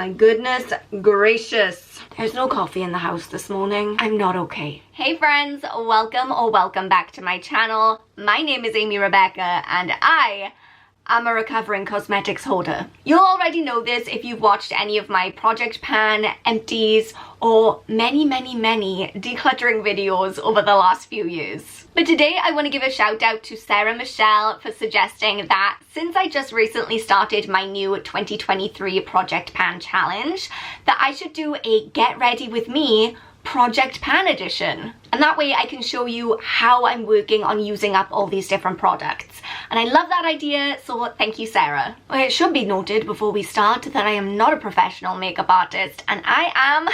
my goodness gracious. There's no coffee in the house this morning. I'm not okay. Hey friends, welcome back to my channel. My name is Amy Rebecca and I'm a recovering cosmetics hoarder. You'll already know this if you've watched any of my project pan, empties, or many decluttering videos over the last few years. But today I want to give a shout out to Sarah Michelle for suggesting that since I just recently started my new 2023 project pan challenge, that I should do a get ready with me project pan edition. And that way I can show you how I'm working on using up all these different products. And I love that idea, so thank you, Sarah. Well, it should be noted before we start that I am not a professional makeup artist and I am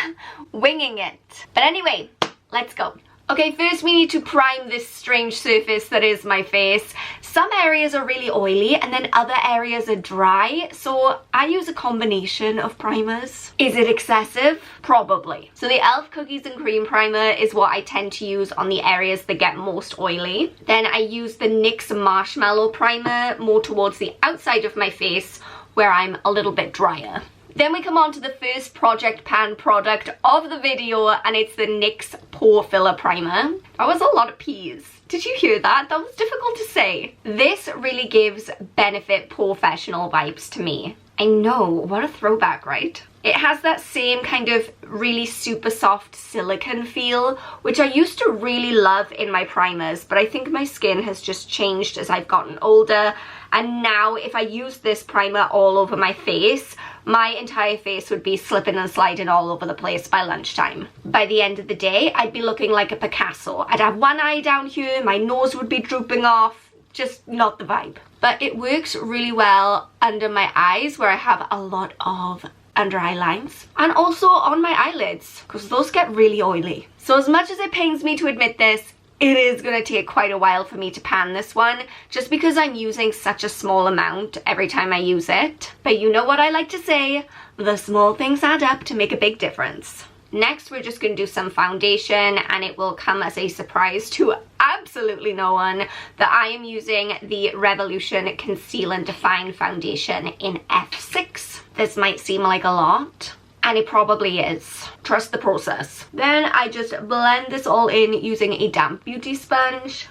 winging it. But anyway, let's go. Okay, first we need to prime this strange surface that is my face. Some areas are really oily and then other areas are dry, so I use a combination of primers. Is it excessive? Probably. So the e.l.f. Cookies and Cream Primer is what I tend to use on the areas that get most oily. Then I use the NYX Marshmallow Primer more towards the outside of my face where I'm a little bit drier. Then we come on to the first project pan product of the video, and it's the NYX Pore Filler Primer. That was a lot of P's. Did you hear that? That was difficult to say. This really gives Benefit Porefessional vibes to me. I know, what a throwback, right? It has that same kind of really super soft silicone feel, which I used to really love in my primers, but I think my skin has just changed as I've gotten older. And now if I use this primer all over my face, my entire face would be slipping and sliding all over the place by lunchtime. By the end of the day, I'd be looking like a Picasso. I'd have one eye down here, my nose would be drooping off, just not the vibe. But it works really well under my eyes where I have a lot of under eye lines, and also on my eyelids because those get really oily. So as much as it pains me to admit this, it is going to take quite a while for me to pan this one just because I'm using such a small amount every time I use it. But you know what I like to say, the small things add up to make a big difference. Next, we're just going to do some foundation, and it will come as a surprise to absolutely no one that I am using the Revolution Conceal and Define Foundation in F6. This might seem like a lot, and it probably is. Trust the process. Then I just blend this all in using a damp beauty sponge.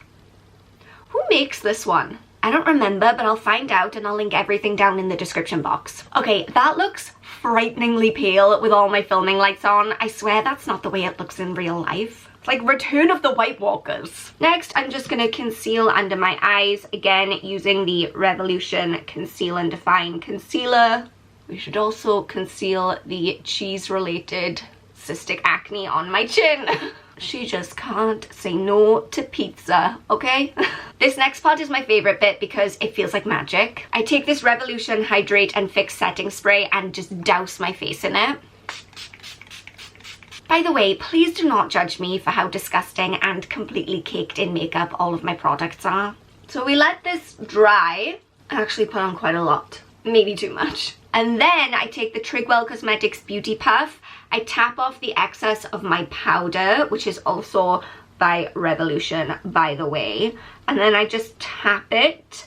Who makes this one? I don't remember, but I'll find out and I'll link everything down in the description box. Okay, that looks frighteningly pale with all my filming lights on. I swear that's not the way it looks in real life. It's like Return of the White Walkers. Next, I'm just going to conceal under my eyes, again using the Revolution Conceal and Define Concealer. We should also conceal the cheese-related cystic acne on my chin. She just can't say no to pizza, okay? This next part is my favorite bit because it feels like magic. I take this Revolution Hydrate and Fix Setting Spray and just douse my face in it. By the way, please do not judge me for how disgusting and completely caked in makeup all of my products are. So we let this dry. I actually put on quite a lot, maybe too much. And then I take the Trigwell Cosmetics Beauty Puff. I tap off the excess of my powder, which is also by Revolution, by the way. And then I just tap it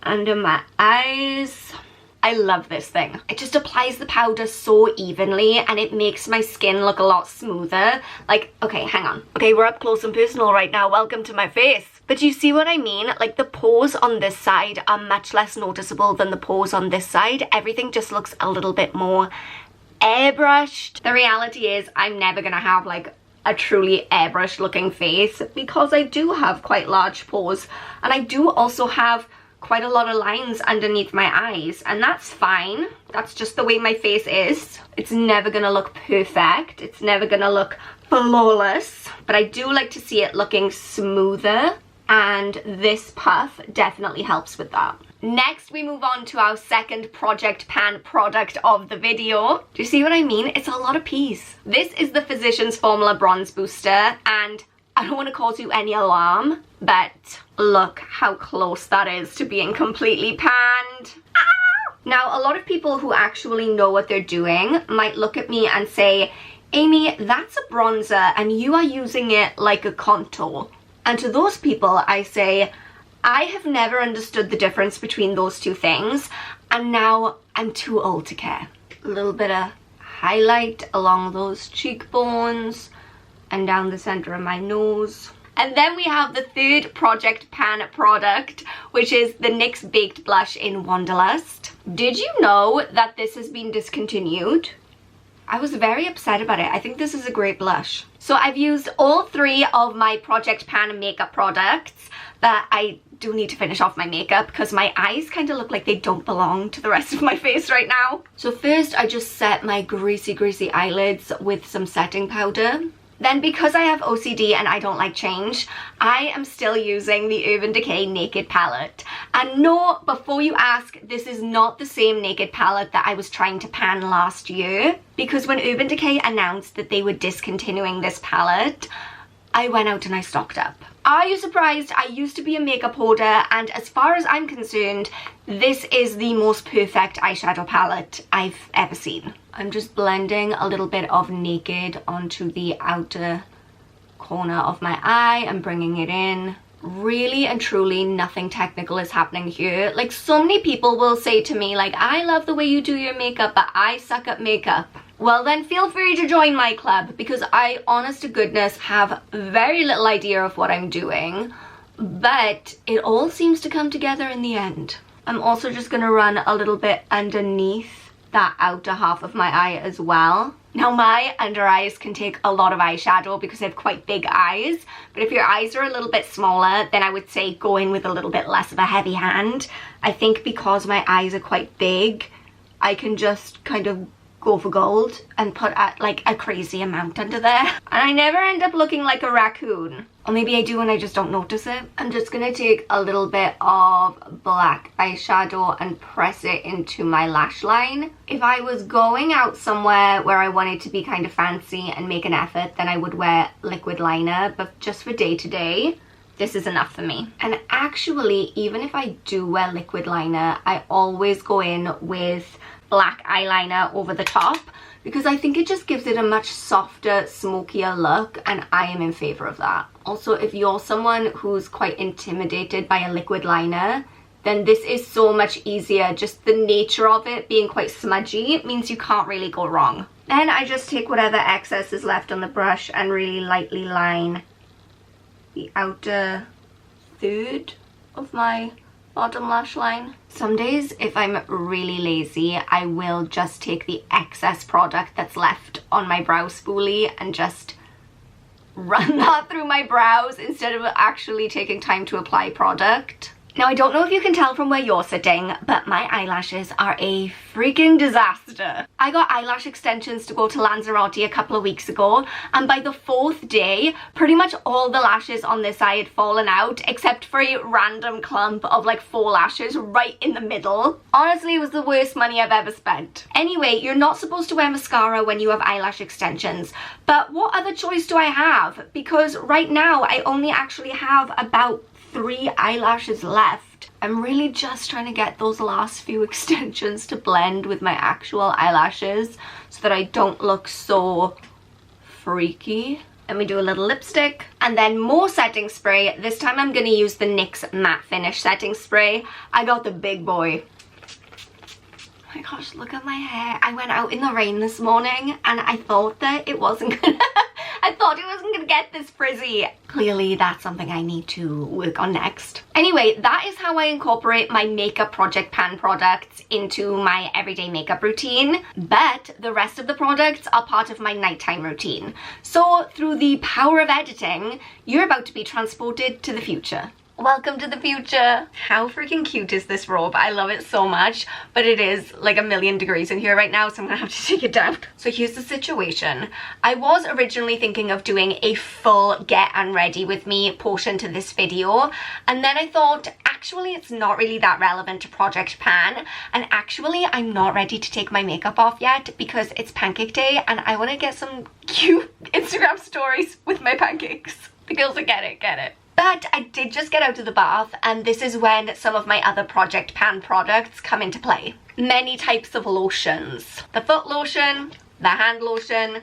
under my eyes. I love this thing. It just applies the powder so evenly and it makes my skin look a lot smoother. Like, okay, hang on. Okay, we're up close and personal right now. Welcome to my face. But you see what I mean? Like the pores on this side are much less noticeable than the pores on this side. Everything just looks a little bit more airbrushed. The reality is I'm never gonna have like a truly airbrushed looking face because I do have quite large pores and I do also have quite a lot of lines underneath my eyes, and that's fine. That's just the way my face is. It's never gonna look perfect. It's never gonna look flawless, but I do like to see it looking smoother, and this puff definitely helps with that. Next, we move on to our second project pan product of the video. Do you see what I mean? It's a lot of P's. This is the Physicians Formula Bronze Booster, and I don't want to cause you any alarm, but look how close that is to being completely panned. Ah! Now, a lot of people who actually know what they're doing might look at me and say, Amy, that's a bronzer and you are using it like a contour. And to those people, I say, I have never understood the difference between those two things, and now I'm too old to care. A little bit of highlight along those cheekbones and down the center of my nose. And then we have the third Project Pan product, which is the NYX Baked Blush in Wanderlust. Did you know that this has been discontinued? I was very upset about it. I think this is a great blush. So I've used all three of my Project Pan makeup products, but I do need to finish off my makeup because my eyes kind of look like they don't belong to the rest of my face right now. So first I just set my greasy eyelids with some setting powder. Then because I have OCD and I don't like change, I am still using the Urban Decay Naked palette. And no, before you ask, this is not the same Naked palette that I was trying to pan last year. Because when Urban Decay announced that they were discontinuing this palette, I went out and I stocked up. Are you surprised? I used to be a makeup hoarder, and as far as I'm concerned, this is the most perfect eyeshadow palette I've ever seen. I'm just blending a little bit of Naked onto the outer corner of my eye and bringing it in. Really and truly nothing technical is happening here. Like, so many people will say to me, like, I love the way you do your makeup, but I suck at makeup. Well, then feel free to join my club, because I, honest to goodness, have very little idea of what I'm doing, but it all seems to come together in the end. I'm also just going to run a little bit underneath that outer half of my eye as well. Now, my under eyes can take a lot of eyeshadow because I have quite big eyes, but if your eyes are a little bit smaller, then I would say go in with a little bit less of a heavy hand. I think because my eyes are quite big, I can just kind of go for gold and put like a crazy amount under there, and I never end up looking like a raccoon. Or maybe I do and I just don't notice it. I'm just gonna take a little bit of black eyeshadow and press it into my lash line. If I was going out somewhere where I wanted to be kind of fancy and make an effort, then I would wear liquid liner, but just for day to day, this is enough for me. And actually, even if I do wear liquid liner, I always go in with black eyeliner over the top because I think it just gives it a much softer, smokier look, and I am in favor of that. Also, if you're someone who's quite intimidated by a liquid liner, then this is so much easier. Just the nature of it being quite smudgy means you can't really go wrong. Then I just take whatever excess is left on the brush and really lightly line the outer third of my bottom lash line. Some days, if I'm really lazy, I will just take the excess product that's left on my brow spoolie and just run that through my brows instead of actually taking time to apply product. Now, I don't know if you can tell from where you're sitting, but my eyelashes are a freaking disaster. I got eyelash extensions to go to Lanzarote a couple of weeks ago, and by the 4th day, pretty much all the lashes on this eye had fallen out, except for a random clump of like 4 lashes right in the middle. Honestly, it was the worst money I've ever spent. Anyway, you're not supposed to wear mascara when you have eyelash extensions, but what other choice do I have? Because right now, I only actually have about 3 eyelashes left. I'm really just trying to get those last few extensions to blend with my actual eyelashes so that I don't look so freaky. Then we do a little lipstick and then more setting spray. This time I'm going to use the NYX Matte Finish setting spray. I got the big boy. Oh my gosh, look at my hair. I went out in the rain this morning and I thought that it wasn't gonna I thought it wasn't gonna get this frizzy. Clearly that's something I need to work on next. Anyway, that is how I incorporate my makeup Project Pan products into my everyday makeup routine, but the rest of the products are part of my nighttime routine. So through the power of editing, you're about to be transported to the future. Welcome to the future. How freaking cute is this robe? I love it so much, but it is like 1,000,000 degrees in here right now, so I'm gonna have to take it down. So here's the situation. I was originally thinking of doing a full get and ready with me portion to this video, and then I thought, actually it's not really that relevant to Project Pan, and actually I'm not ready to take my makeup off yet because it's pancake day and I want to get some cute Instagram stories with my pancakes. The girls that get it. But I did just get out of the bath, and this is when some of my other Project Pan products come into play. Many types of lotions. The foot lotion, the hand lotion,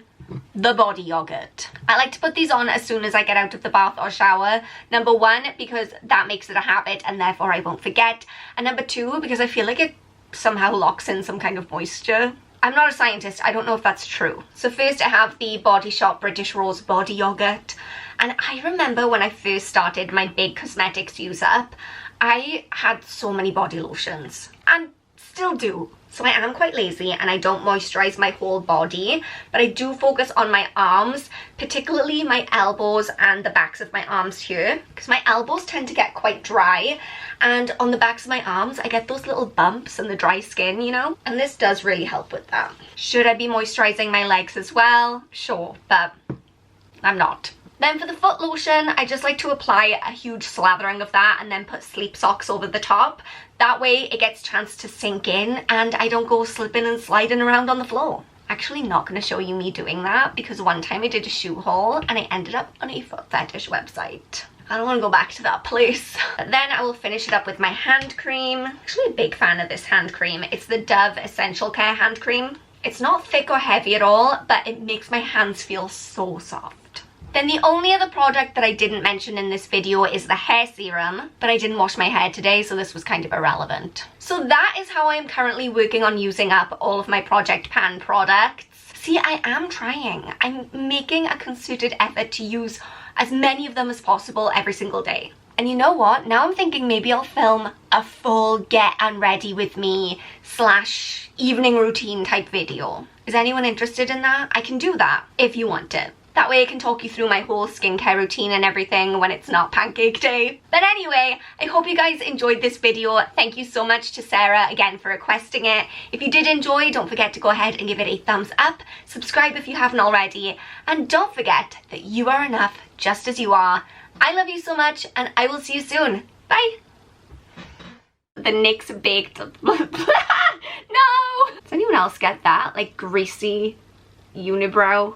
the body yogurt. I like to put these on as soon as I get out of the bath or shower. Number 1, because that makes it a habit and therefore I won't forget. And number 2, because I feel like it somehow locks in some kind of moisture. I'm not a scientist, I don't know if that's true. So first I have the Body Shop British Rose Body Yoghurt. And I remember when I first started my big cosmetics use up, I had so many body lotions, and still do. So I am quite lazy and I don't moisturize my whole body, but I do focus on my arms, particularly my elbows and the backs of my arms here, because my elbows tend to get quite dry, and on the backs of my arms I get those little bumps and the dry skin, you know, and this does really help with that. Should I be moisturizing my legs as well? Sure, but I'm not. Then for the foot lotion, I just like to apply a huge slathering of that and then put sleep socks over the top. That way it gets a chance to sink in and I don't go slipping and sliding around on the floor. Actually not going to show you me doing that because one time I did a shoe haul and I ended up on a foot fetish website. I don't want to go back to that place. But then I will finish it up with my hand cream. I'm actually a big fan of this hand cream. It's the Dove Essential Care hand cream. It's not thick or heavy at all, but it makes my hands feel so soft. Then the only other product that I didn't mention in this video is the hair serum, but I didn't wash my hair today, so this was kind of irrelevant. So that is how I am currently working on using up all of my Project Pan products. See, I am trying. I'm making a concerted effort to use as many of them as possible every single day. And you know what? Now I'm thinking maybe I'll film a full get and ready with me / evening routine type video. Is anyone interested in that? I can do that if you want it. That way I can talk you through my whole skincare routine and everything when it's not pancake day. But anyway, I hope you guys enjoyed this video. Thank you so much to Sarah again for requesting it. If you did enjoy, don't forget to go ahead and give it a thumbs up. Subscribe if you haven't already. And don't forget that you are enough just as you are. I love you so much and I will see you soon. Bye! The NYX Baked... No! Does anyone else get that? Like greasy unibrow?